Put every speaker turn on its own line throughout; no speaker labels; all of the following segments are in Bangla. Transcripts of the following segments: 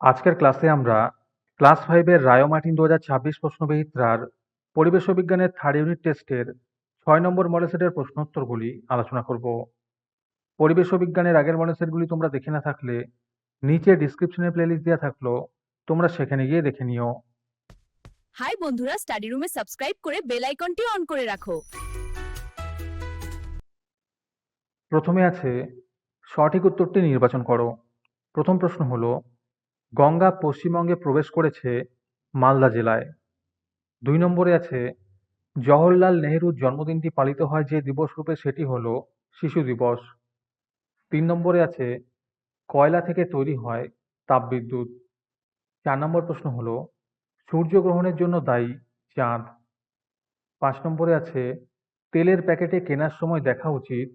আজকের ক্লাসে আমরা ক্লাস 5 এর রায় মার্টিন 2026 প্রশ্নবিচিত্রার পরিবেশ বিজ্ঞানের থার্ড ইউনিট টেস্টের 6 নম্বর মডেল সেটের প্রশ্নোত্তরগুলি আলোচনা করব। পরিবেশ বিজ্ঞানের আগের মডেল সেটগুলি তোমরা দেখে না থাকলে নিচে ডিসক্রিপশনে প্লেলিস্ট দেওয়া থাকলো, তোমরা সেখানে গিয়ে দেখে নিও।
হাই বন্ধুরা, স্টাডি রুমে সাবস্ক্রাইব করে বেল আইকনটি অন করে রাখো।
প্রথমে আছে সঠিক উত্তরটি নির্বাচন করো। প্রথম প্রশ্ন হলো, গঙ্গা পশ্চিমবঙ্গে প্রবেশ করেছে মালদা জেলায়। 2 নম্বরে আছে, জওহরলাল নেহরুর জন্মদিনটি পালিত হয় যে দিবস রূপে সেটি হলো শিশু দিবস। 3 নম্বরে আছে, কয়লা থেকে তৈরি হয় তাপবিদ্যুৎ। 4 নম্বর প্রশ্ন হলো, সূর্যগ্রহণের জন্য দায়ী চাঁদ। 5 নম্বরে আছে, তেলের প্যাকেটে কেনার সময় দেখা উচিত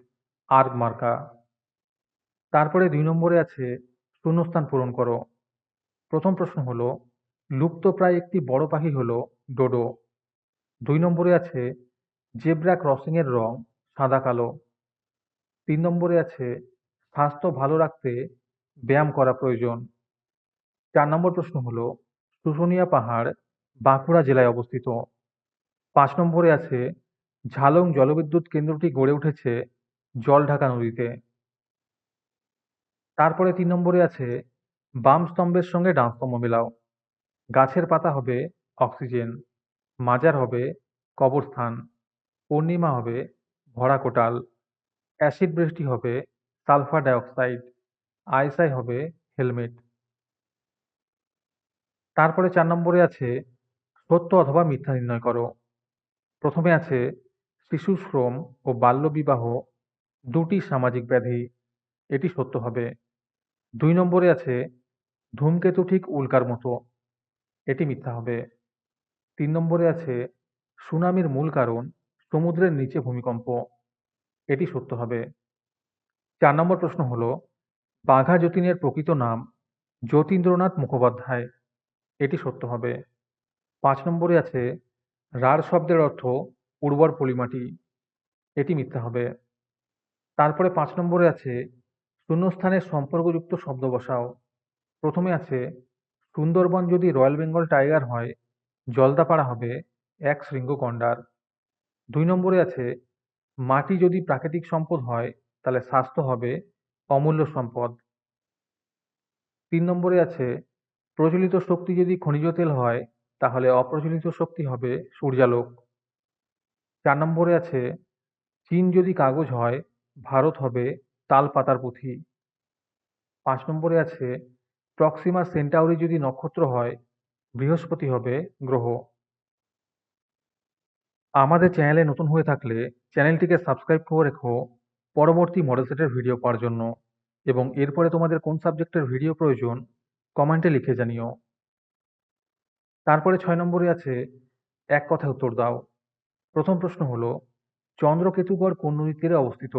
আর্গ মার্কা। তারপরে 2 নম্বরে আছে, শূন্যস্থান পূরণ করো। প্রথম প্রশ্ন হলো, লুপ্তপ্রায় একটি বড় পাখি হলো ডোডো। 2 নম্বরে আছে, জেব্রা ক্রসিং এর রং সাদা কালো। 3 নম্বরে আছে, স্বাস্থ্য ভালো রাখতে ব্যায়াম করা প্রয়োজন। 4 নম্বর প্রশ্ন হলো, শুশুনিয়া পাহাড় বাঁকুড়া জেলায় অবস্থিত। 5 নম্বরে আছে, ঝালং জলবিদ্যুৎ কেন্দ্রটি গড়ে উঠেছে জলঢাকা নদীতে। তারপরে 3 নম্বরে আছে, বাম স্তম্ভের সঙ্গে ডান স্তম্ভ মেলাও। গাছের পাতা হবে অক্সিজেন, মাজার হবে কবরস্থান, পূর্ণিমা হবে ভরা কোটাল, অ্যাসিড বৃষ্টি হবে সালফার ডাইঅক্সাইড, আইসাই হবে হেলমেট। তারপরে 4 নম্বরে আছে, সত্য অথবা মিথ্যা নির্ণয় করো। প্রথমে আছে, শিশু শ্রম ও বাল্যবিবাহ দুটি সামাজিক ব্যাধি, এটি সত্য হবে। 2 নম্বরে আছে, ধূমকেতু ঠিক উল্কার মতো, এটি মিথ্যা হবে। 3 নম্বরে আছে, সুনামির মূল কারণ সমুদ্রের নিচে ভূমিকম্প, এটি সত্য হবে। 4 নম্বর প্রশ্ন হলো, বাঘা যতীনের প্রকৃত নাম যতীন্দ্রনাথ মুখোপাধ্যায়, এটি সত্য হবে। 5 নম্বরে আছে, রাঢ় শব্দের অর্থ উর্বর পলিমাটি, এটি মিথ্যা হবে। তারপরে 5 নম্বরে আছে, শূন্যস্থানের সম্পর্কযুক্ত শব্দ বসাও। প্রথমে আছে, সুন্দরবন যদি রয়্যাল বেঙ্গল টাইগার হয় জলদাপাড়া হবে এক শৃঙ্গ গন্ডার। 2 নম্বরে আছে, মাটি যদি প্রাকৃতিক সম্পদ হয় তাহলে স্বাস্থ্য হবে অমূল্য সম্পদ। 3 নম্বরে আছে, প্রজ্বলিত শক্তি যদি খনিজ তেল হয় তাহলে অপ্রজ্বলিত শক্তি হবে সূর্যালোক। 4 নম্বরে আছে, চীন যদি কাগজ হয় ভারত হবে তাল পাতার পুঁথি। 5 নম্বরে আছে, প্রক্সিমা সেন্টাউরি যদি নক্ষত্র হয় বৃহস্পতি হবে গ্রহ। আমাদের চ্যানেলে নতুন হয়ে থাকলে চ্যানেলটিকে সাবস্ক্রাইব করে রেখো পরবর্তী মডেল সেটের ভিডিও পাওয়ার জন্য, এবং এরপরে তোমাদের কোন সাবজেক্টের ভিডিও প্রয়োজন কমেন্টে লিখে জানিও। তারপরে 6 নম্বরে আছে, এক কথায় উত্তর দাও। প্রথম প্রশ্ন হলো, চন্দ্রকেতুগড় কোন নদীর তীরে অবস্থিত?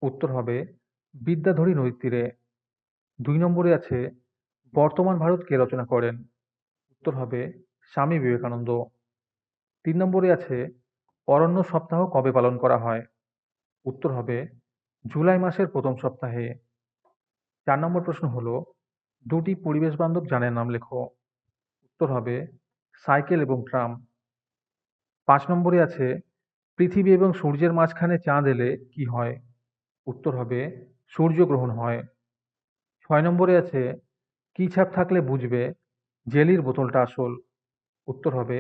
উত্তর হবে বিদ্যাধরী নদীর তীরে। 2 নম্বরে আছে, বর্তমান ভারত কে রচনা করেন? উত্তর হবে স্বামী বিবেকানন্দ। 3 নম্বরে আছে, অরণ্য সপ্তাহ কবে পালন করা হয়? উত্তর হবে জুলাই মাসের প্রথম সপ্তাহে। 4 নম্বর প্রশ্ন হলো, দুটি পরিবেশ বান্ধব যানের নাম লেখো। উত্তর হবে সাইকেল এবং ট্রাম। 5 নম্বরে আছে, পৃথিবী এবং সূর্যের মাঝখানে চাঁদ এলে কি হয়? উত্তর হবে সূর্যগ্রহণ হয়। 6 নম্বরে আছে, কি ছাপ থাকলে বুঝবে জেলির বোতলটা আসল? উত্তর হবে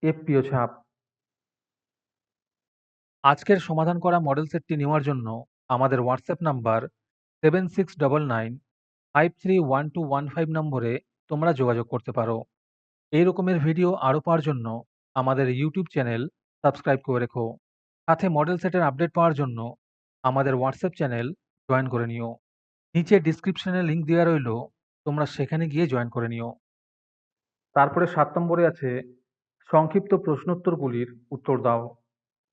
এফপিও ছাপ। আজকের সমাধান করা মডেল সেটটি নেওয়ার জন্য আমাদের হোয়াটসঅ্যাপ নাম্বার 7699531215 নম্বরে তোমরা যোগাযোগ করতে পারো। এই রকমের ভিডিও আরও পাওয়ার জন্য আমাদের ইউটিউব চ্যানেল সাবস্ক্রাইব করে রেখো। সাথে মডেল সেটের আপডেট পাওয়ার জন্য আমাদের হোয়াটসঅ্যাপ চ্যানেল জয়েন করে নিও। নিচে ডিসক্রিপশনে লিংক দেওয়া রইল, তোমরা সেখানে গিয়ে জয়েন করে নিও। তারপরে 7 নম্বরে আছে, সংক্ষিপ্ত প্রশ্নোত্তরগুলির উত্তর দাও।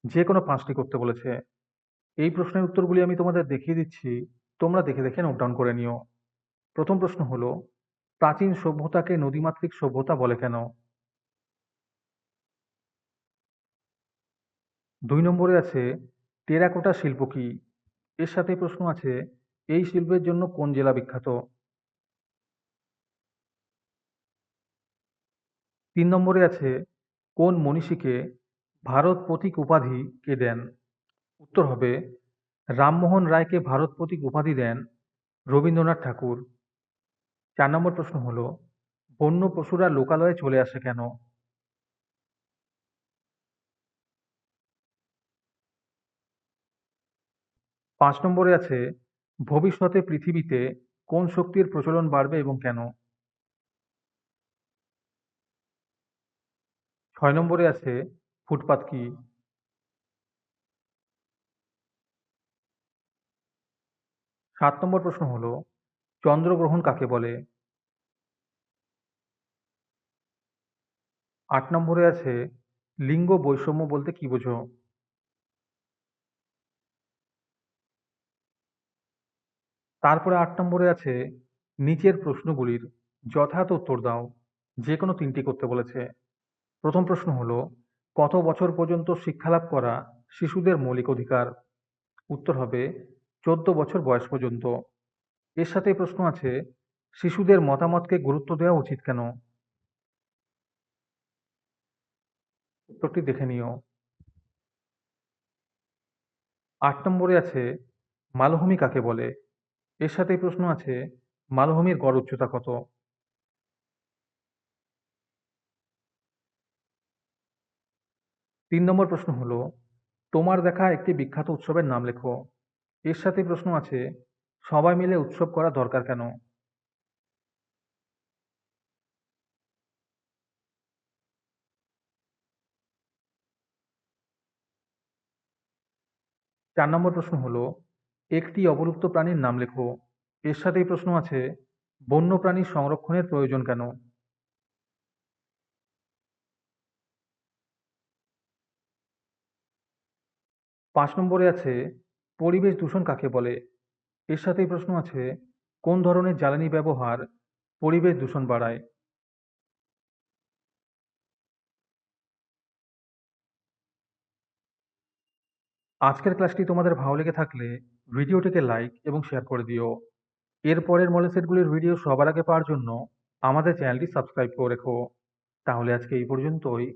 যে কোনো 5টি করতে বলেছে। এই প্রশ্নের উত্তরগুলি আমি তোমাদের দেখিয়ে দিচ্ছি, তোমরা দেখে দেখে নোট ডাউন করে নিও। প্রথম প্রশ্ন হলো, প্রাচীন সভ্যতাকে নদীমাতৃক সভ্যতা বলে কেন? 2 নম্বরে আছে, টেরাকোটা শিল্প কি? এর সাথে প্রশ্ন আছে, এই শিল্পের জন্য কোন জেলা বিখ্যাত? 3 নম্বরে আছে কোন মনীষীকে ভারত প্রতীক উপাধি কে দেন? উত্তর হবে রামমোহন রায়কে ভারত প্রতীক উপাধি দেন রবীন্দ্রনাথ ঠাকুর। 4 নম্বর প্রশ্ন হলো বন্য পশুরা লোকালয়ে চলে আসে কেন? 5 নম্বরে আছে ভবিষ্যতে পৃথিবীতে কোন শক্তির প্রচলন বাড়বে এবং কেন? 6 নম্বরে আছে ফুটপাত কি? 7 নম্বর প্রশ্ন হলো চন্দ্রগ্রহণ কাকে বলে? 8 নম্বরে আছে লিঙ্গ বৈষম্য বলতে কি বোঝো? তারপরে 8 নম্বরে আছে নিচের প্রশ্নগুলির যথার্থ উত্তর দাও। যে কোনো 3টি করতে বলেছে। প্রথম প্রশ্ন হলো কত বছর পর্যন্ত শিক্ষালাভ করা শিশুদের মৌলিক অধিকার? উত্তর হবে 14 বছর বয়স পর্যন্ত। এর সাথে প্রশ্ন আছে শিশুদের মতামতকে গুরুত্ব দেওয়া উচিত কেন? উত্তরটি দেখে নিও। 8 নম্বরে আছে মালভূমি কাকে বলে? এর সাথেই প্রশ্ন আছে মালভূমির গড় উচ্চতা কত? 3 নম্বর প্রশ্ন হলো তোমার দেখা একটি বিখ্যাত উৎসবের নাম লেখো। এর সাথে প্রশ্ন আছে সবাই মিলে উৎসব করা দরকার কেন? 4 নম্বর প্রশ্ন হলো একটি অবলুপ্ত প্রাণীর নাম লেখো। এর সাথেই প্রশ্ন আছে বন্য প্রাণীর সংরক্ষণের প্রয়োজন কেন? 5 নম্বরে আছে পরিবেশ দূষণ কাকে বলে? এর সাথেই প্রশ্ন আছে কোন ধরনের জ্বালানি ব্যবহার পরিবেশ দূষণ বাড়ায়? আজকের ক্লাসটি তোমাদের ভালো লেগে থাকলে ভিডিওটিকে লাইক এবং শেয়ার করে দিও। এর পরের মডেল সেটগুলির ভিডিও সবার আগে পাওয়ার জন্য আমাদের চ্যানেলটি সাবস্ক্রাইব করে রেখো। তাহলে আজকে এই পর্যন্তই।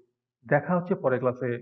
দেখা হচ্ছে পরের ক্লাসে।